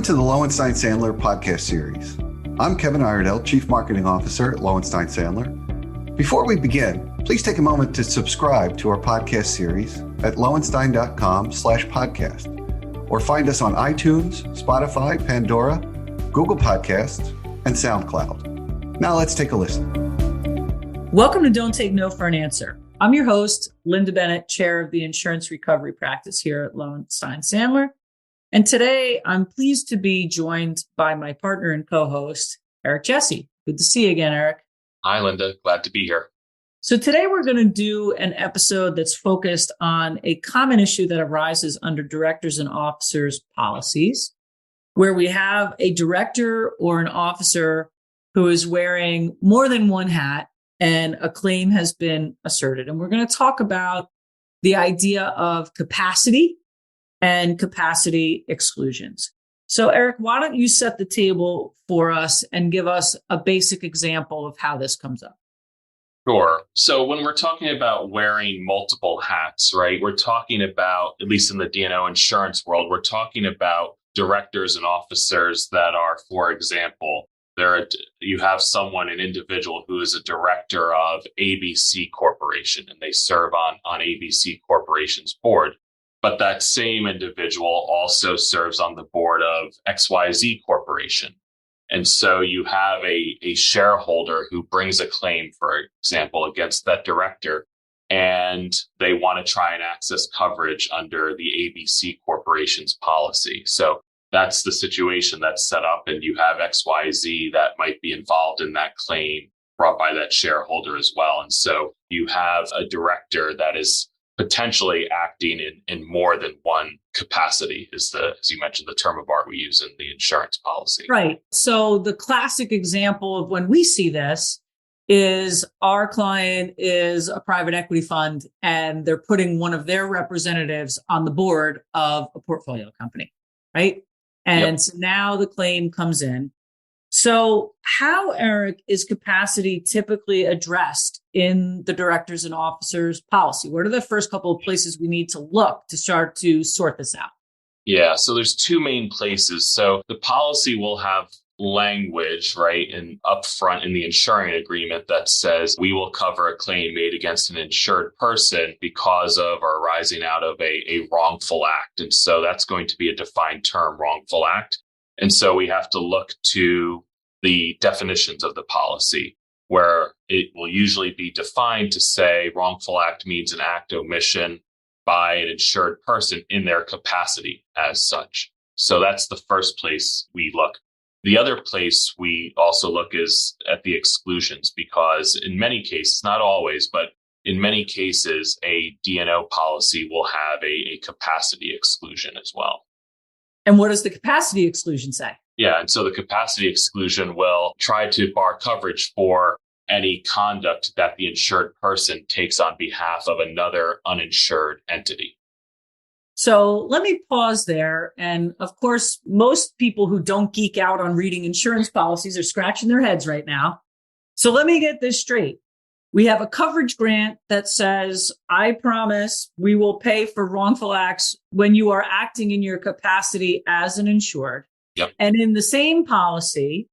Welcome to the Lowenstein Sandler podcast series. I'm Kevin Iredell, Chief Marketing Officer at Lowenstein Sandler. Before we begin, please take a moment to subscribe to our podcast series at lowenstein.com/podcast or find us on iTunes, Spotify, Pandora, Google Podcasts, and SoundCloud. Now let's take a listen. Welcome to Don't Take No for an Answer. I'm your host, Lynda Bennett, Chair of the Insurance Recovery Practice here at Lowenstein Sandler. And today I'm pleased to be joined by my partner and co-host, Eric Jesse. Good to see you again, Eric. Hi, Lynda. Glad to be here. So today we're going to do an episode that's focused on a common issue that arises under directors and officers policies, where we have a director or an officer who is wearing more than one hat and a claim has been asserted. And we're going to talk about the idea of capacity and capacity exclusions. So, Eric, why don't you set the table for us and give us a basic example of how this comes up? Sure. So when we're talking about wearing multiple hats, right, we're talking about, at least in the D&O insurance world, we're talking about directors and officers that are, for example, you have an individual who is a director of ABC Corporation, and they serve on ABC Corporation's board. But that same individual also serves on the board of XYZ Corporation. And so you have a shareholder who brings a claim, for example, against that director, and they want to try and access coverage under the ABC Corporation's policy. So that's the situation that's set up, and you have XYZ that might be involved in that claim brought by that shareholder as well. And so you have a director that is potentially acting in more than one capacity, as you mentioned, the term of art we use in the insurance policy. Right. So the classic example of when we see this is our client is a private equity fund and they're putting one of their representatives on the board of a portfolio company, right? And So now the claim comes in. So how, Eric, is capacity typically addressed in the directors and officers policy? What are the first couple of places we need to look to start to sort this out? Yeah, so there's two main places. So the policy will have language, right, and upfront in the insuring agreement that says we will cover a claim made against an insured person because of or arising out of a wrongful act. And so that's going to be a defined term, wrongful act. And so we have to look to the definitions of the policy, where it will usually be defined to say wrongful act means an act omission by an insured person in their capacity as such. So that's the first place we look. The other place we also look is at the exclusions, because in many cases, not always, but in many cases, a D&O policy will have a capacity exclusion as well. And what does the capacity exclusion say? Yeah, and so the capacity exclusion will try to bar coverage for any conduct that the insured person takes on behalf of another uninsured entity. So let me pause there. And of course, most people who don't geek out on reading insurance policies are scratching their heads right now. So let me get this straight. We have a coverage grant that says, I promise we will pay for wrongful acts when you are acting in your capacity as an insured. Yep. And in the same policy,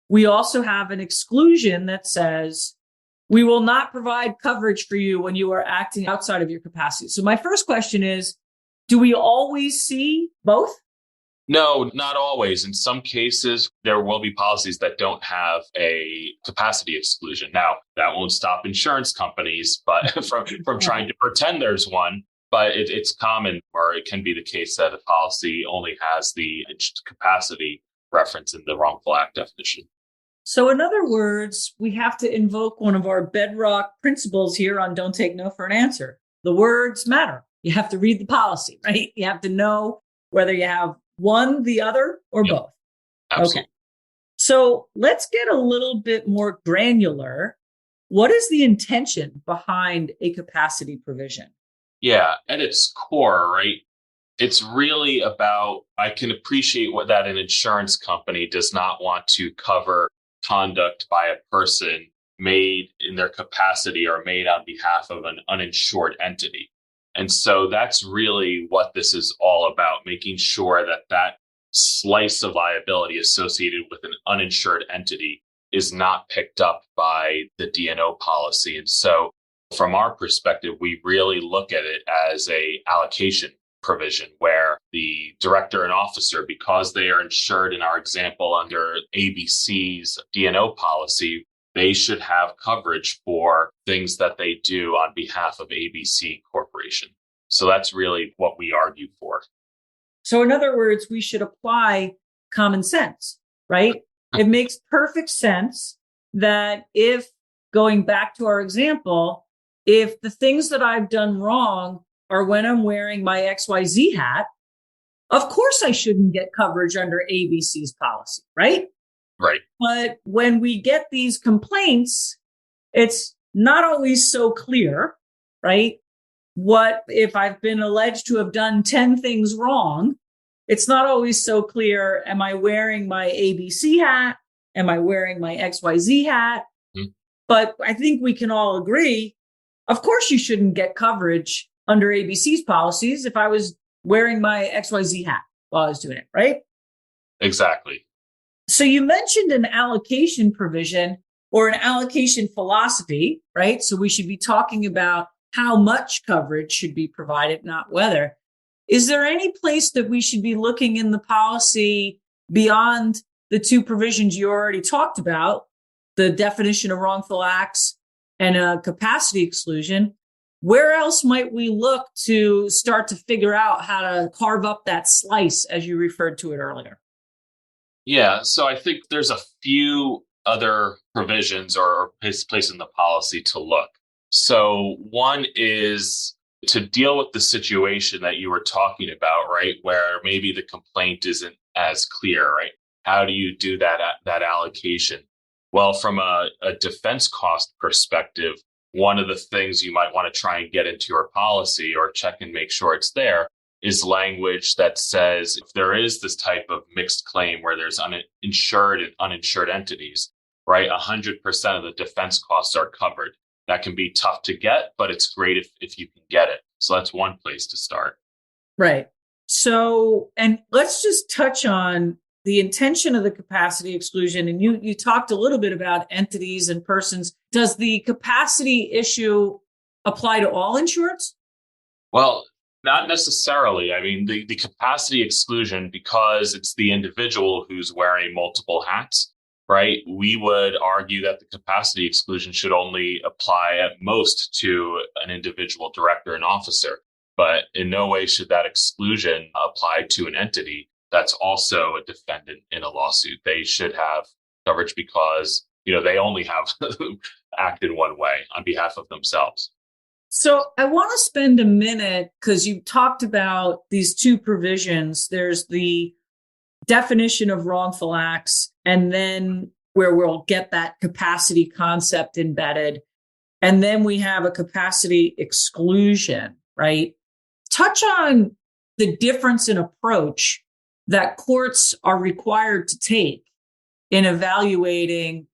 we also have an exclusion that says, we will not provide coverage for you when you are acting outside of your capacity. So my first question is, do we always see both? No, not always. In some cases, there will be policies that don't have a capacity exclusion. Now, that won't stop insurance companies from trying to pretend there's one, but it's common, or it can be the case that a policy only has the capacity reference in the wrongful act definition. So in other words, we have to invoke one of our bedrock principles here on Don't Take No for an Answer. The words matter. You have to read the policy, right? You have to know whether you have one, the other, or both. Absolutely. Okay. So let's get a little bit more granular. What is the intention behind a capacity provision? Yeah, at its core, right? It's really about, I can appreciate what that an insurance company does not want to cover conduct by a person made in their capacity or made on behalf of an uninsured entity. And so that's really what this is all about, making sure that slice of liability associated with an uninsured entity is not picked up by the D&O policy. And so from our perspective, we really look at it as a allocation provision where the director and officer, because they are insured in our example under ABC's D&O policy, they should have coverage for things that they do on behalf of ABC Corporation. So that's really what we argue for. So in other words, we should apply common sense, right? It makes perfect sense that if, going back to our example, if the things that I've done wrong are when I'm wearing my XYZ hat, of course I shouldn't get coverage under ABC's policy, right? Right. But when we get these complaints, it's not always so clear, right? What if I've been alleged to have done 10 things wrong? It's not always so clear. Am I wearing my ABC hat? Am I wearing my XYZ hat? Mm-hmm. But I think we can all agree, of course, you shouldn't get coverage under ABC's policies if I was wearing my XYZ hat while I was doing it, right? Exactly. So you mentioned an allocation provision or an allocation philosophy, right? So we should be talking about how much coverage should be provided, not whether. Is there any place that we should be looking in the policy beyond the two provisions you already talked about, the definition of wrongful acts and a capacity exclusion? Where else might we look to start to figure out how to carve up that slice, as you referred to it earlier? Yeah, so I think there's a few other provisions or place in the policy to look. So one is to deal with the situation that you were talking about, right, where maybe the complaint isn't as clear, right? How do you do that allocation? Well, from a defense cost perspective, one of the things you might want to try and get into your policy or check and make sure it's there is language that says if there is this type of mixed claim where there's insured and uninsured entities, right, 100% of the defense costs are covered. That can be tough to get, but it's great if you can get it. So that's one place to start. Right. So, and let's just touch on the intention of the capacity exclusion. And you talked a little bit about entities and persons. Does the capacity issue apply to all insureds? Well, not necessarily. I mean, the capacity exclusion, because it's the individual who's wearing multiple hats, right? We would argue that the capacity exclusion should only apply at most to an individual director and officer, but in no way should that exclusion apply to an entity that's also a defendant in a lawsuit. They should have coverage because, they only have acted one way on behalf of themselves. So I want to spend a minute because you talked about these two provisions. There's the definition of wrongful acts, and then where we'll get that capacity concept embedded. And then we have a capacity exclusion, right? Touch on the difference in approach that courts are required to take in evaluating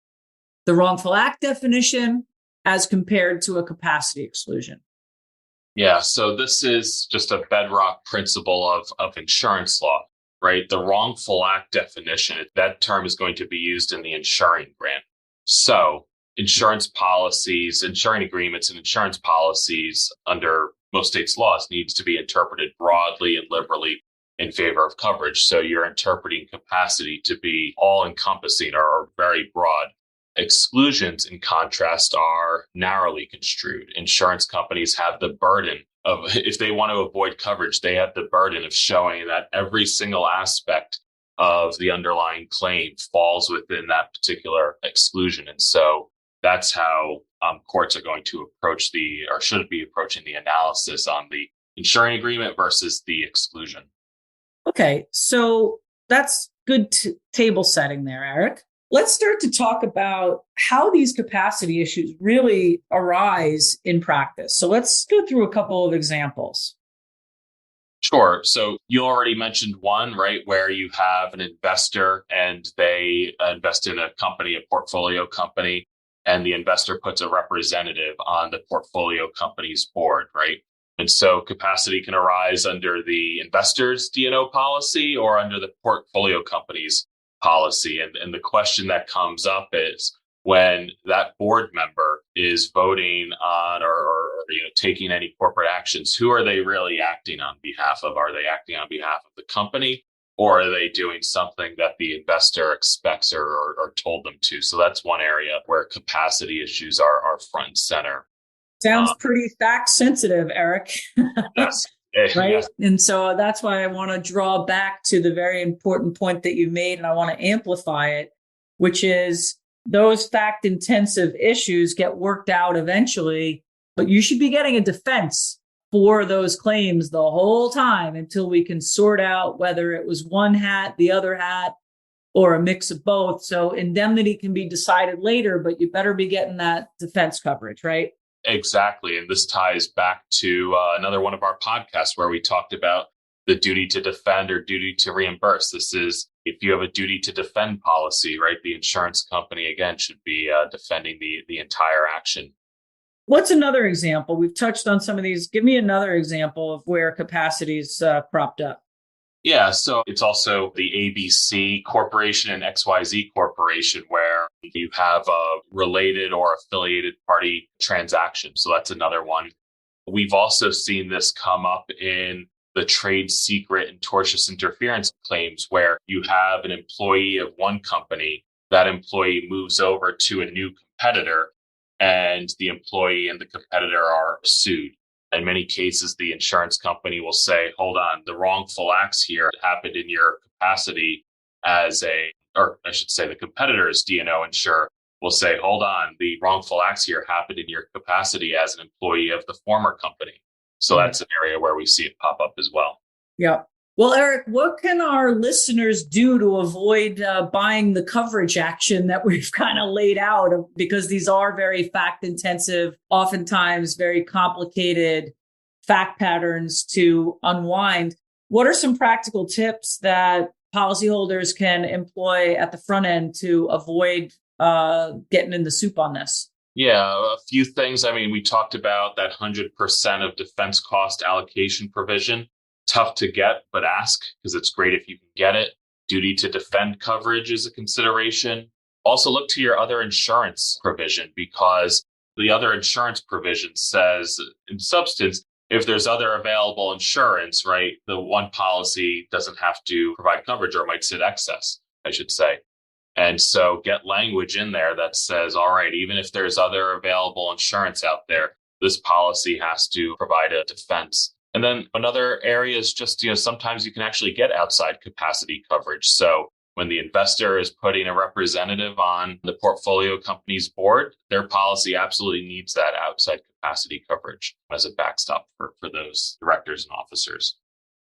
the wrongful act definition as compared to a capacity exclusion. Yeah, so this is just a bedrock principle of insurance law, right? The wrongful act definition, that term is going to be used in the insuring grant. So insurance policies, insuring agreements and insurance policies under most states' laws needs to be interpreted broadly and liberally in favor of coverage. So you're interpreting capacity to be all encompassing or very broad. Exclusions, in contrast, are narrowly construed. Insurance companies have the burden of, if they want to avoid coverage, they have the burden of showing that every single aspect of the underlying claim falls within that particular exclusion. And so that's how courts are going to approach or should be approaching the analysis on the insuring agreement versus the exclusion. Okay, so that's good table setting there, Eric. Let's start to talk about how these capacity issues really arise in practice. So let's go through a couple of examples. Sure. So you already mentioned one, right, where you have an investor and they invest in a company, a portfolio company, and the investor puts a representative on the portfolio company's board, right? And so capacity can arise under the investor's D&O policy or under the portfolio company's policy. And the question that comes up is when that board member is voting on or taking any corporate actions, who are they really acting on behalf of? Are they acting on behalf of the company, or are they doing something that the investor expects or told them to? So that's one area where capacity issues are front and center. Sounds pretty fact sensitive, Eric. Yes. Right. Yes. And so that's why I want to draw back to the very important point that you made, and I want to amplify it, which is those fact intensive issues get worked out eventually, but you should be getting a defense for those claims the whole time until we can sort out whether it was one hat, the other hat, or a mix of both. So indemnity can be decided later, but you better be getting that defense coverage, right? Exactly. And this ties back to another one of our podcasts where we talked about the duty to defend or duty to reimburse. This is if you have a duty to defend policy, right? The insurance company, again, should be defending the entire action. What's another example? We've touched on some of these. Give me another example of where capacities cropped up. Yeah, so it's also the ABC Corporation and XYZ Corporation where you have a related or affiliated party transaction. So that's another one. We've also seen this come up in the trade secret and tortious interference claims where you have an employee of one company, that employee moves over to a new competitor, and the employee and the competitor are sued. In many cases, the insurance company will say, hold on, the wrongful acts here happened in your capacity the competitor's D&O insurer will say, hold on, the wrongful acts here happened in your capacity as an employee of the former company. So that's an area where we see it pop up as well. Yeah. Well, Eric, what can our listeners do to avoid buying the coverage action that we've kind of laid out? Because these are very fact intensive, oftentimes very complicated fact patterns to unwind. What are some practical tips that policyholders can employ at the front end to avoid getting in the soup on this? Yeah, a few things. I mean, we talked about that 100% of defense cost allocation provision. Tough to get, but ask, because it's great if you can get it. Duty to defend coverage is a consideration. Also look to your other insurance provision, because the other insurance provision says in substance, if there's other available insurance, right, the one policy doesn't have to provide coverage, or it might sit excess, I should say. And so get language in there that says, all right, even if there's other available insurance out there, this policy has to provide a defense. And then another area is just, sometimes you can actually get outside capacity coverage. So when the investor is putting a representative on the portfolio company's board, their policy absolutely needs that outside capacity coverage as a backstop for those directors and officers.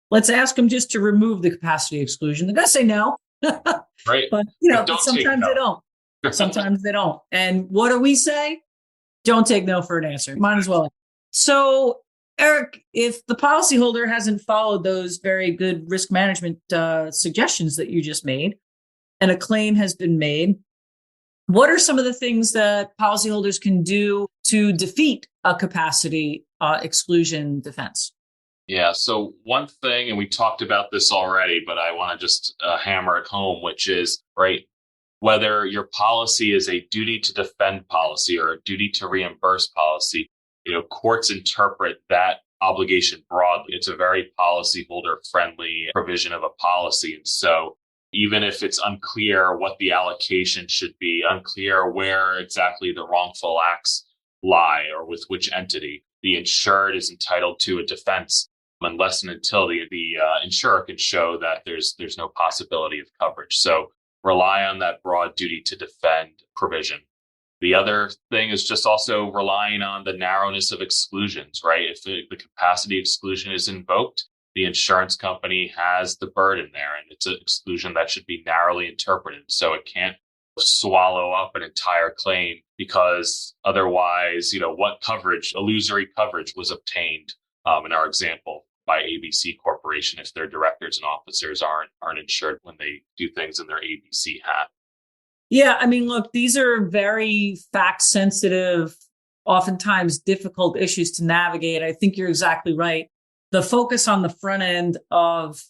Let's ask them just to remove the capacity exclusion. They're going to say no. Right. But, sometimes they don't. Sometimes they don't. And what do we say? Don't take no for an answer. Might as well. So, Eric, if the policyholder hasn't followed those very good risk management suggestions that you just made, and a claim has been made, what are some of the things that policyholders can do to defeat a capacity exclusion defense? Yeah, so one thing, and we talked about this already, but I want to just hammer it home, which is, right, whether your policy is a duty to defend policy or a duty to reimburse policy, courts interpret that obligation broadly. It's a very policyholder friendly provision of a policy. And so even if it's unclear what the allocation should be, unclear where exactly the wrongful acts lie or with which entity, the insured is entitled to a defense unless and until the insurer can show that there's no possibility of coverage. So rely on that broad duty to defend provision. The other thing is just also relying on the narrowness of exclusions, right? If the capacity exclusion is invoked, the insurance company has the burden there, and it's an exclusion that should be narrowly interpreted. So it can't swallow up an entire claim, because otherwise, what coverage, illusory coverage was obtained in our example by ABC Corporation if their directors and officers aren't insured when they do things in their ABC hat. Yeah, I mean, look, these are very fact-sensitive, oftentimes difficult issues to navigate. I think you're exactly right. The focus on the front end of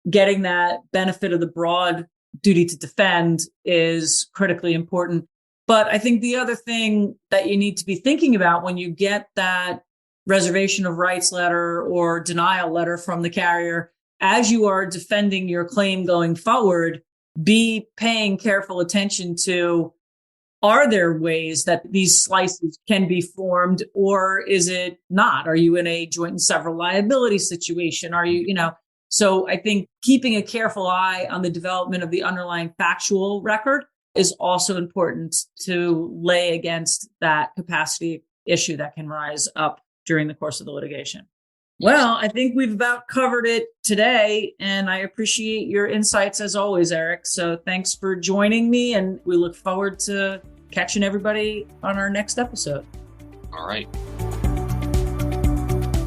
getting that benefit of the broad duty to defend is critically important. But I think the other thing that you need to be thinking about when you get that reservation of rights letter or denial letter from the carrier, as you are defending your claim going forward, be paying careful attention to, are there ways that these slices can be formed, or is it not? Are you in a joint and several liability situation? Are you, so I think keeping a careful eye on the development of the underlying factual record is also important to lay against that capacity issue that can rise up during the course of the litigation. Well, I think we've about covered it today, and I appreciate your insights as always, Eric. So thanks for joining me, and we look forward to catching everybody on our next episode. All right.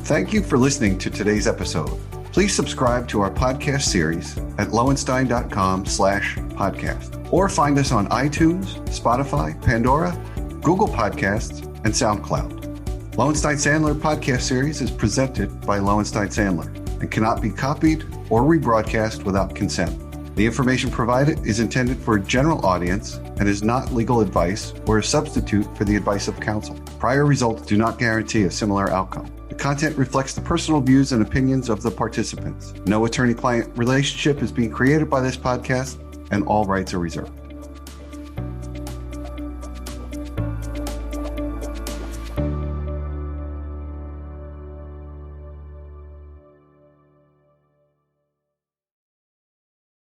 Thank you for listening to today's episode. Please subscribe to our podcast series at lowenstein.com/podcast, or find us on iTunes, Spotify, Pandora, Google Podcasts, and SoundCloud. Lowenstein Sandler podcast series is presented by Lowenstein Sandler and cannot be copied or rebroadcast without consent. The information provided is intended for a general audience and is not legal advice or a substitute for the advice of counsel. Prior results do not guarantee a similar outcome. The content reflects the personal views and opinions of the participants. No attorney-client relationship is being created by this podcast, and all rights are reserved.